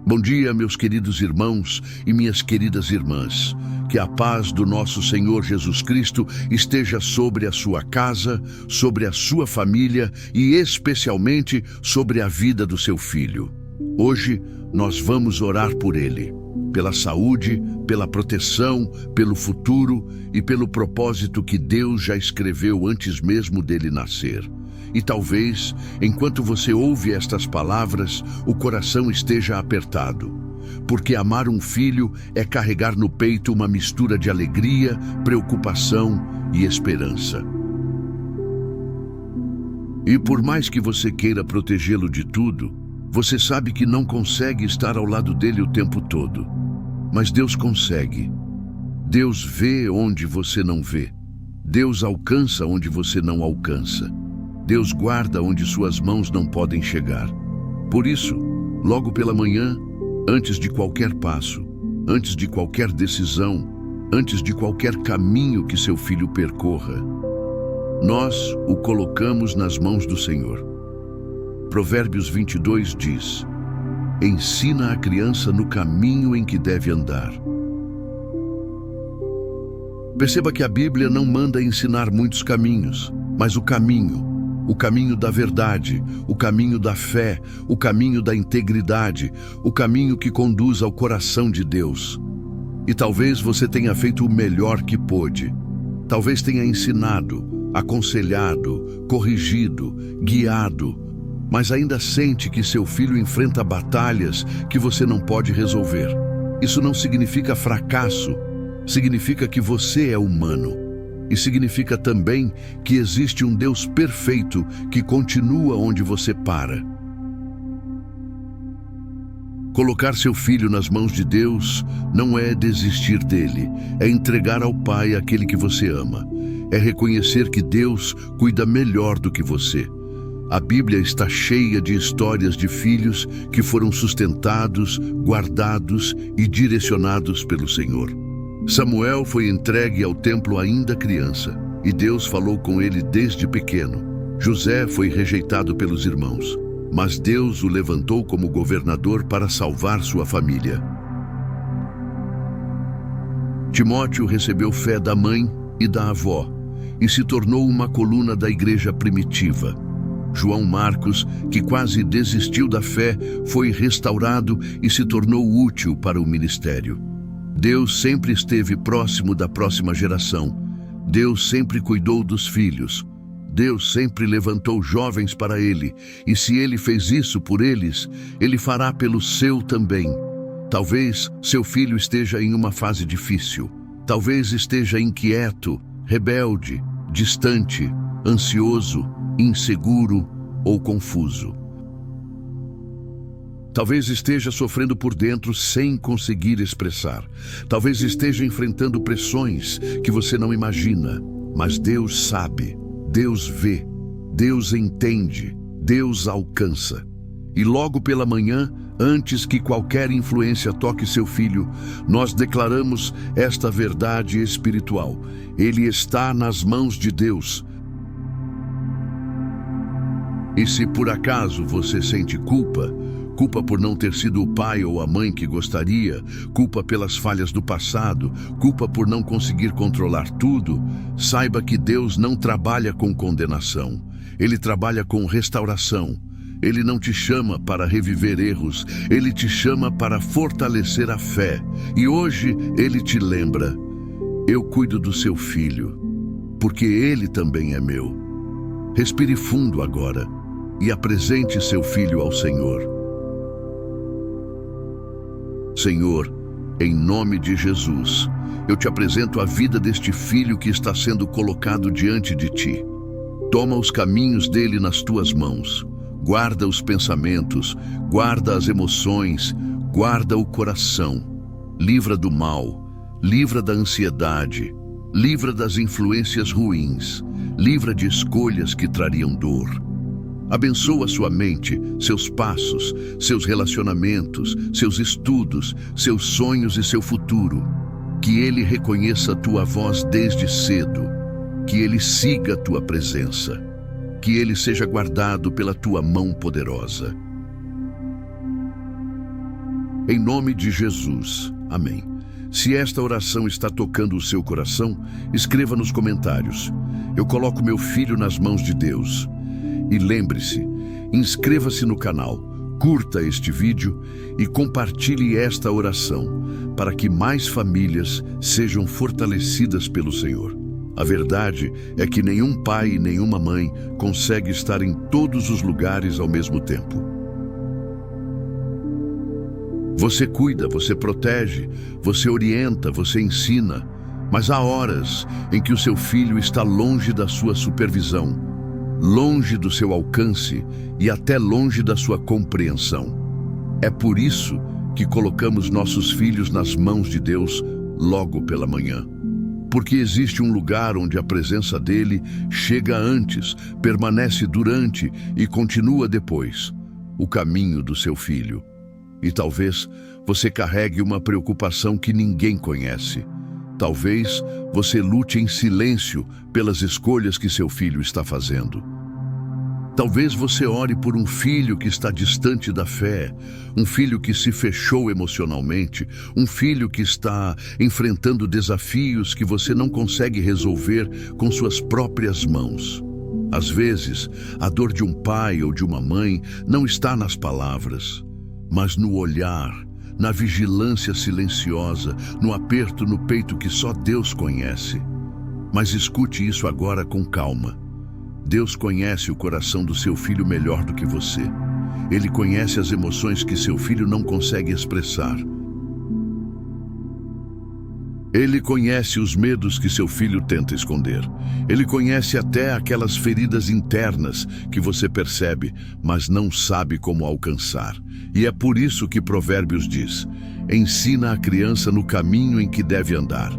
Bom dia, meus queridos irmãos e minhas queridas irmãs. Que a paz do nosso Senhor Jesus Cristo esteja sobre a sua casa, sobre a sua família e especialmente sobre a vida do seu filho. Hoje nós vamos orar por ele, pela saúde, pela proteção, pelo futuro e pelo propósito que Deus já escreveu antes mesmo dele nascer. E talvez, enquanto você ouve estas palavras, o coração esteja apertado, porque amar um filho é carregar no peito uma mistura de alegria, preocupação e esperança. E por mais que você queira protegê-lo de tudo, você sabe que não consegue estar ao lado dele o tempo todo. Mas Deus consegue. Deus vê onde você não vê. Deus alcança onde você não alcança. Deus guarda onde suas mãos não podem chegar. Por isso, logo pela manhã, antes de qualquer passo, antes de qualquer decisão, antes de qualquer caminho que seu filho percorra, nós o colocamos nas mãos do Senhor. Provérbios 22 diz: ensina a criança no caminho em que deve andar. Perceba que a Bíblia não manda ensinar muitos caminhos, mas o caminho da verdade, o caminho da fé, o caminho da integridade, o caminho que conduz ao coração de Deus. E talvez você tenha feito o melhor que pôde. Talvez tenha ensinado, aconselhado, corrigido, guiado, mas ainda sente que seu filho enfrenta batalhas que você não pode resolver. Isso não significa fracasso, significa que você é humano. E significa também que existe um Deus perfeito que continua onde você para. Colocar seu filho nas mãos de Deus não é desistir dele, é entregar ao Pai aquele que você ama. É reconhecer que Deus cuida melhor do que você. A Bíblia está cheia de histórias de filhos que foram sustentados, guardados e direcionados pelo Senhor. Samuel foi entregue ao templo ainda criança, e Deus falou com ele desde pequeno. José foi rejeitado pelos irmãos, mas Deus o levantou como governador para salvar sua família. Timóteo recebeu fé da mãe e da avó, e se tornou uma coluna da igreja primitiva. João Marcos, que quase desistiu da fé, foi restaurado e se tornou útil para o ministério. Deus sempre esteve próximo da próxima geração. Deus sempre cuidou dos filhos. Deus sempre levantou jovens para Ele. E se Ele fez isso por eles, Ele fará pelo seu também. Talvez seu filho esteja em uma fase difícil. Talvez esteja inquieto, rebelde, distante, ansioso, inseguro ou confuso. Talvez esteja sofrendo por dentro sem conseguir expressar. Talvez esteja enfrentando pressões que você não imagina. Mas Deus sabe, Deus vê, Deus entende, Deus alcança. E logo pela manhã, antes que qualquer influência toque seu filho, nós declaramos esta verdade espiritual. Ele está nas mãos de Deus. E se por acaso você sente culpa por não ter sido o pai ou a mãe que gostaria, culpa pelas falhas do passado, culpa por não conseguir controlar tudo, saiba que Deus não trabalha com condenação. Ele trabalha com restauração. Ele não te chama para reviver erros, Ele te chama para fortalecer a fé. E hoje Ele te lembra: eu cuido do seu filho, porque ele também é meu. Respire fundo agora e apresente seu filho ao Senhor. Senhor, em nome de Jesus, eu te apresento a vida deste filho que está sendo colocado diante de ti. Toma os caminhos dele nas tuas mãos. Guarda os pensamentos, guarda as emoções, guarda o coração. Livra do mal, livra da ansiedade, livra das influências ruins, livra de escolhas que trariam dor. Abençoa sua mente, seus passos, seus relacionamentos, seus estudos, seus sonhos e seu futuro. Que ele reconheça a tua voz desde cedo, que ele siga a tua presença, que ele seja guardado pela tua mão poderosa. Em nome de Jesus. Amém. Se esta oração está tocando o seu coração, escreva nos comentários: eu coloco meu filho nas mãos de Deus. E lembre-se, inscreva-se no canal, curta este vídeo e compartilhe esta oração para que mais famílias sejam fortalecidas pelo Senhor. A verdade é que nenhum pai e nenhuma mãe consegue estar em todos os lugares ao mesmo tempo. Você cuida, você protege, você orienta, você ensina, mas há horas em que o seu filho está longe da sua supervisão, longe do seu alcance e até longe da sua compreensão. É por isso que colocamos nossos filhos nas mãos de Deus logo pela manhã. Porque existe um lugar onde a presença dele chega antes, permanece durante e continua depois, o caminho do seu filho. E talvez você carregue uma preocupação que ninguém conhece. Talvez você lute em silêncio pelas escolhas que seu filho está fazendo. Talvez você ore por um filho que está distante da fé, um filho que se fechou emocionalmente, um filho que está enfrentando desafios que você não consegue resolver com suas próprias mãos. Às vezes, a dor de um pai ou de uma mãe não está nas palavras, mas no olhar, na vigilância silenciosa, no aperto no peito que só Deus conhece. Mas escute isso agora com calma. Deus conhece o coração do seu filho melhor do que você. Ele conhece as emoções que seu filho não consegue expressar. Ele conhece os medos que seu filho tenta esconder. Ele conhece até aquelas feridas internas que você percebe, mas não sabe como alcançar. E é por isso que Provérbios diz: ensina a criança no caminho em que deve andar.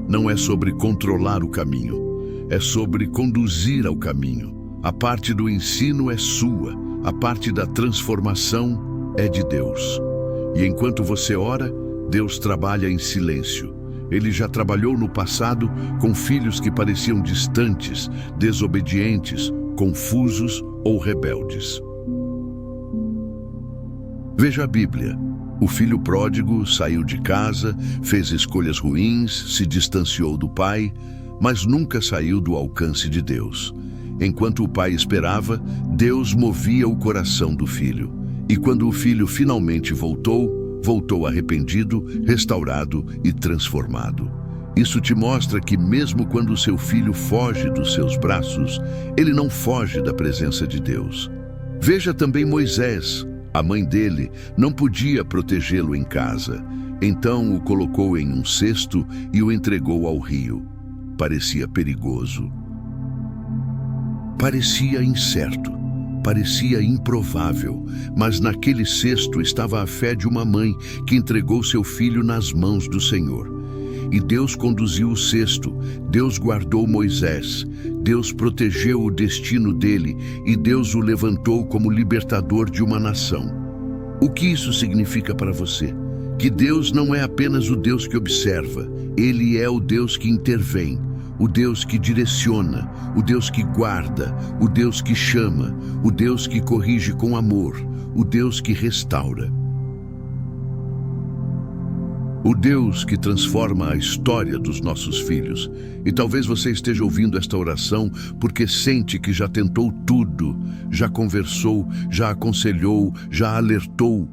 Não é sobre controlar o caminho, é sobre conduzir ao caminho. A parte do ensino é sua, a parte da transformação é de Deus. E enquanto você ora, Deus trabalha em silêncio. Ele já trabalhou no passado com filhos que pareciam distantes, desobedientes, confusos ou rebeldes. Veja a Bíblia. O filho pródigo saiu de casa, fez escolhas ruins, se distanciou do pai, mas nunca saiu do alcance de Deus. Enquanto o pai esperava, Deus movia o coração do filho. E quando o filho finalmente voltou arrependido, restaurado e transformado. Isso te mostra que mesmo quando o seu filho foge dos seus braços, ele não foge da presença de Deus. Veja também Moisés. A mãe dele não podia protegê-lo em casa, então o colocou em um cesto e o entregou ao rio. Parecia perigoso. Parecia incerto. Parecia improvável, mas naquele cesto estava a fé de uma mãe que entregou seu filho nas mãos do Senhor. E Deus conduziu o cesto, Deus guardou Moisés, Deus protegeu o destino dele e Deus o levantou como libertador de uma nação. O que isso significa para você? Que Deus não é apenas o Deus que observa, Ele é o Deus que intervém. O Deus que direciona, o Deus que guarda, o Deus que chama, o Deus que corrige com amor, o Deus que restaura. O Deus que transforma a história dos nossos filhos. E talvez você esteja ouvindo esta oração porque sente que já tentou tudo, já conversou, já aconselhou, já alertou,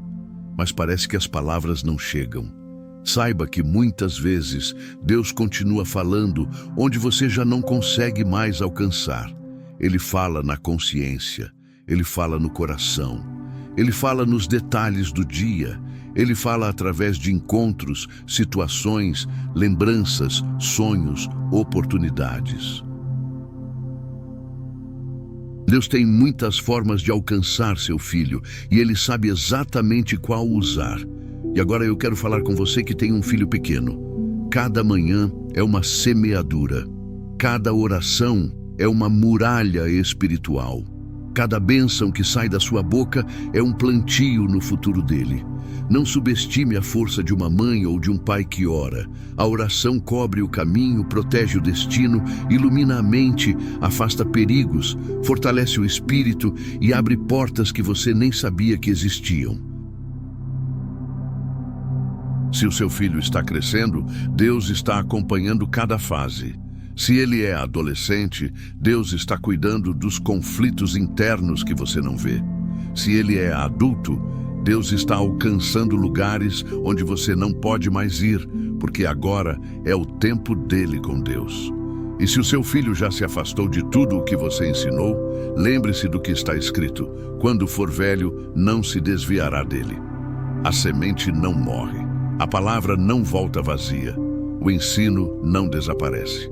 mas parece que as palavras não chegam. Saiba que muitas vezes Deus continua falando onde você já não consegue mais alcançar. Ele fala na consciência, Ele fala no coração, Ele fala nos detalhes do dia, Ele fala através de encontros, situações, lembranças, sonhos, oportunidades. Deus tem muitas formas de alcançar seu filho e Ele sabe exatamente qual usar. E agora eu quero falar com você que tem um filho pequeno. Cada manhã é uma semeadura. Cada oração é uma muralha espiritual. Cada bênção que sai da sua boca é um plantio no futuro dele. Não subestime a força de uma mãe ou de um pai que ora. A oração cobre o caminho, protege o destino, ilumina a mente, afasta perigos, fortalece o espírito e abre portas que você nem sabia que existiam. Se o seu filho está crescendo, Deus está acompanhando cada fase. Se ele é adolescente, Deus está cuidando dos conflitos internos que você não vê. Se ele é adulto, Deus está alcançando lugares onde você não pode mais ir, porque agora é o tempo dele com Deus. E se o seu filho já se afastou de tudo o que você ensinou, lembre-se do que está escrito: quando for velho, não se desviará dele. A semente não morre, a palavra não volta vazia, o ensino não desaparece.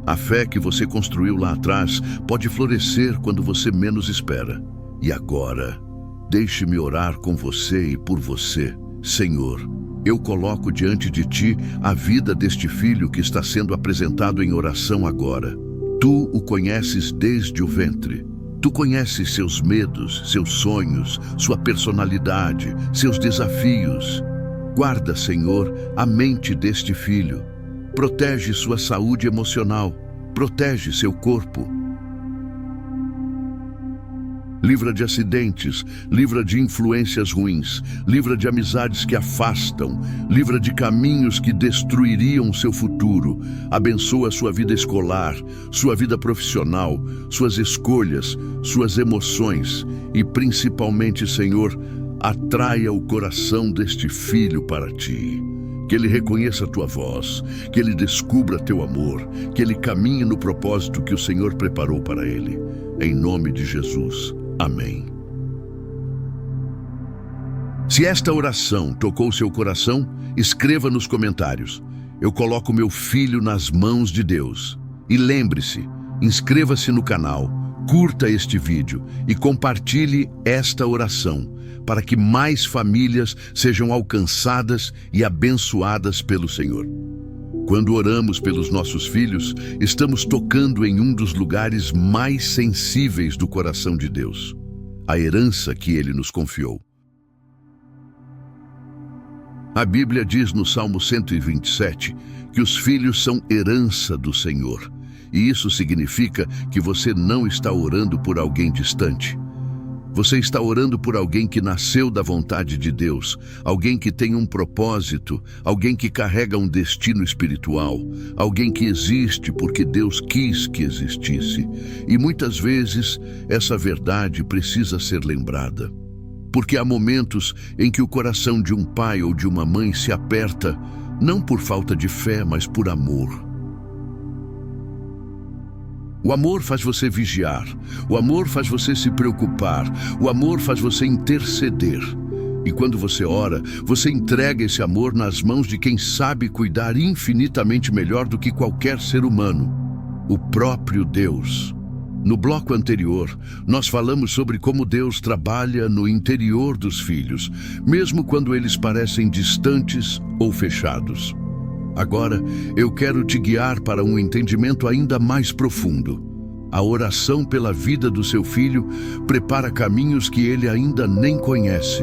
A fé que você construiu lá atrás pode florescer quando você menos espera. E agora, deixe-me orar com você e por você. Senhor, eu coloco diante de Ti a vida deste filho que está sendo apresentado em oração agora. Tu o conheces desde o ventre. Tu conheces seus medos, seus sonhos, sua personalidade, seus desafios. Guarda, Senhor, a mente deste filho. Protege sua saúde emocional. Protege seu corpo. Livra de acidentes, livra de influências ruins, livra de amizades que afastam, livra de caminhos que destruiriam seu futuro. Abençoa sua vida escolar, sua vida profissional, suas escolhas, suas emoções e, principalmente, Senhor, atraia o coração deste filho para Ti. Que ele reconheça a Tua voz, que ele descubra Teu amor, que ele caminhe no propósito que o Senhor preparou para ele. Em nome de Jesus. Amém. Se esta oração tocou seu coração, escreva nos comentários: eu coloco meu filho nas mãos de Deus. E lembre-se, inscreva-se no canal, curta este vídeo e compartilhe esta oração, para que mais famílias sejam alcançadas e abençoadas pelo Senhor. Quando oramos pelos nossos filhos, estamos tocando em um dos lugares mais sensíveis do coração de Deus, a herança que Ele nos confiou. A Bíblia diz no Salmo 127 que os filhos são herança do Senhor, e isso significa que você não está orando por alguém distante. Você está orando por alguém que nasceu da vontade de Deus, alguém que tem um propósito, alguém que carrega um destino espiritual, alguém que existe porque Deus quis que existisse. E muitas vezes essa verdade precisa ser lembrada. Porque há momentos em que o coração de um pai ou de uma mãe se aperta, não por falta de fé, mas por amor. O amor faz você vigiar, o amor faz você se preocupar, o amor faz você interceder. E quando você ora, você entrega esse amor nas mãos de quem sabe cuidar infinitamente melhor do que qualquer ser humano, o próprio Deus. No bloco anterior, nós falamos sobre como Deus trabalha no interior dos filhos, mesmo quando eles parecem distantes ou fechados. Agora, eu quero te guiar para um entendimento ainda mais profundo. A oração pela vida do seu filho prepara caminhos que ele ainda nem conhece.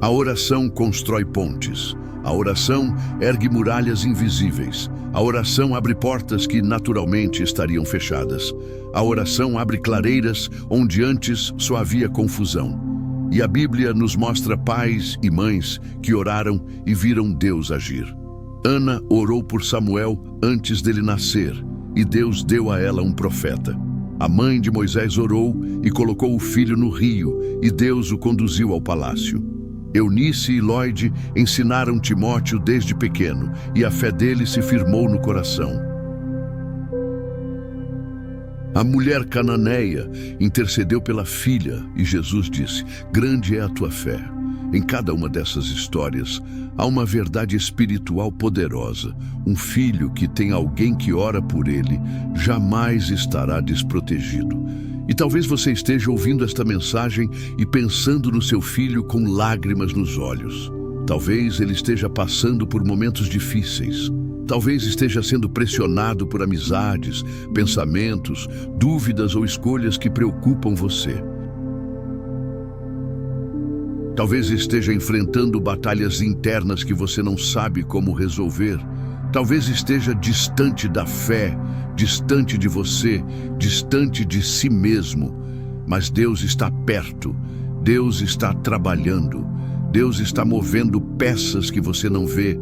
A oração constrói pontes. A oração ergue muralhas invisíveis. A oração abre portas que naturalmente estariam fechadas. A oração abre clareiras onde antes só havia confusão. E a Bíblia nos mostra pais e mães que oraram e viram Deus agir. Ana orou por Samuel antes dele nascer, e Deus deu a ela um profeta. A mãe de Moisés orou e colocou o filho no rio, e Deus o conduziu ao palácio. Eunice e Lloyd ensinaram Timóteo desde pequeno, e a fé dele se firmou no coração. A mulher cananeia intercedeu pela filha, e Jesus disse: grande é a tua fé. Em cada uma dessas histórias, há uma verdade espiritual poderosa. Um filho que tem alguém que ora por ele, jamais estará desprotegido. E talvez você esteja ouvindo esta mensagem e pensando no seu filho com lágrimas nos olhos. Talvez ele esteja passando por momentos difíceis. Talvez esteja sendo pressionado por amizades, pensamentos, dúvidas ou escolhas que preocupam você. Talvez esteja enfrentando batalhas internas que você não sabe como resolver. Talvez esteja distante da fé, distante de você, distante de si mesmo. Mas Deus está perto. Deus está trabalhando. Deus está movendo peças que você não vê.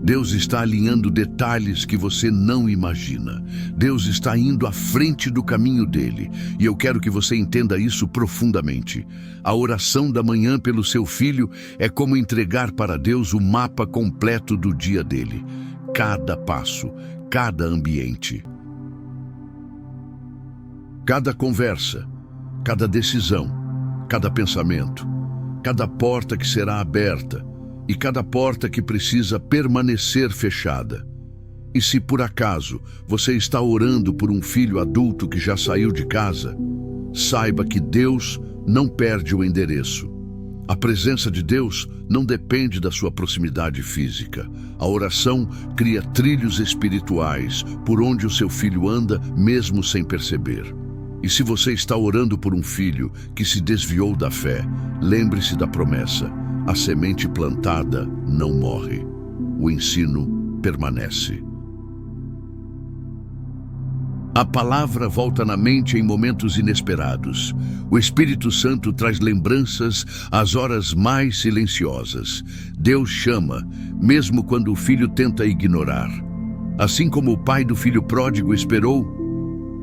Deus está alinhando detalhes que você não imagina. Deus está indo à frente do caminho dele. E eu quero que você entenda isso profundamente. A oração da manhã pelo seu filho é como entregar para Deus o mapa completo do dia dele. Cada passo, cada ambiente. Cada conversa, cada decisão, cada pensamento, cada porta que será aberta, e cada porta que precisa permanecer fechada. E se por acaso você está orando por um filho adulto que já saiu de casa, saiba que Deus não perde o endereço. A presença de Deus não depende da sua proximidade física. A oração cria trilhos espirituais por onde o seu filho anda, mesmo sem perceber. E se você está orando por um filho que se desviou da fé, lembre-se da promessa: a semente plantada não morre, o ensino permanece. A palavra volta na mente em momentos inesperados. O Espírito Santo traz lembranças às horas mais silenciosas. Deus chama, mesmo quando o filho tenta ignorar. Assim como o pai do filho pródigo esperou,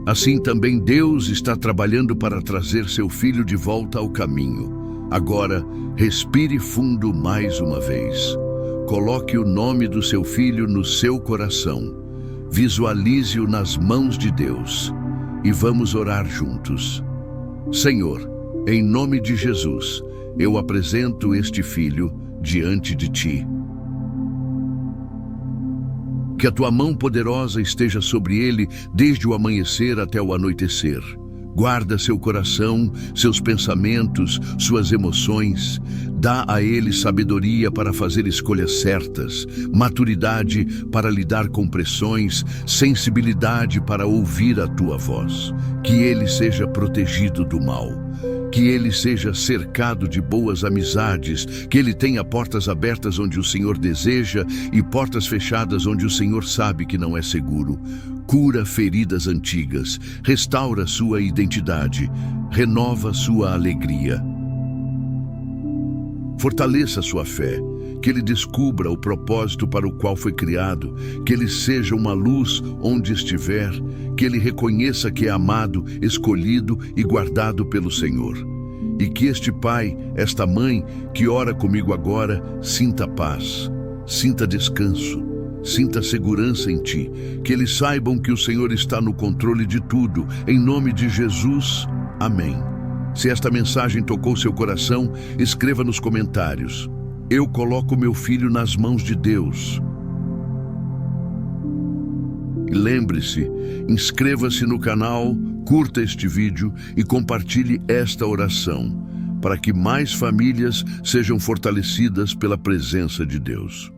assim também Deus está trabalhando para trazer seu filho de volta ao caminho. Agora, respire fundo mais uma vez. Coloque o nome do seu filho no seu coração. Visualize-o nas mãos de Deus e vamos orar juntos. Senhor, em nome de Jesus, eu apresento este filho diante de Ti. Que a Tua mão poderosa esteja sobre ele desde o amanhecer até o anoitecer. Guarda seu coração, seus pensamentos, suas emoções. Dá a ele sabedoria para fazer escolhas certas, maturidade para lidar com pressões, sensibilidade para ouvir a Tua voz. Que ele seja protegido do mal. Que ele seja cercado de boas amizades, que ele tenha portas abertas onde o Senhor deseja e portas fechadas onde o Senhor sabe que não é seguro. Cura feridas antigas, restaura sua identidade, renova sua alegria. Fortaleça sua fé, que ele descubra o propósito para o qual foi criado, que ele seja uma luz onde estiver, que ele reconheça que é amado, escolhido e guardado pelo Senhor. E que este pai, esta mãe que ora comigo agora, sinta paz, sinta descanso, sinta segurança em Ti, que eles saibam que o Senhor está no controle de tudo, em nome de Jesus, amém. Se esta mensagem tocou seu coração, escreva nos comentários: eu coloco meu filho nas mãos de Deus. E lembre-se, inscreva-se no canal, curta este vídeo e compartilhe esta oração, para que mais famílias sejam fortalecidas pela presença de Deus.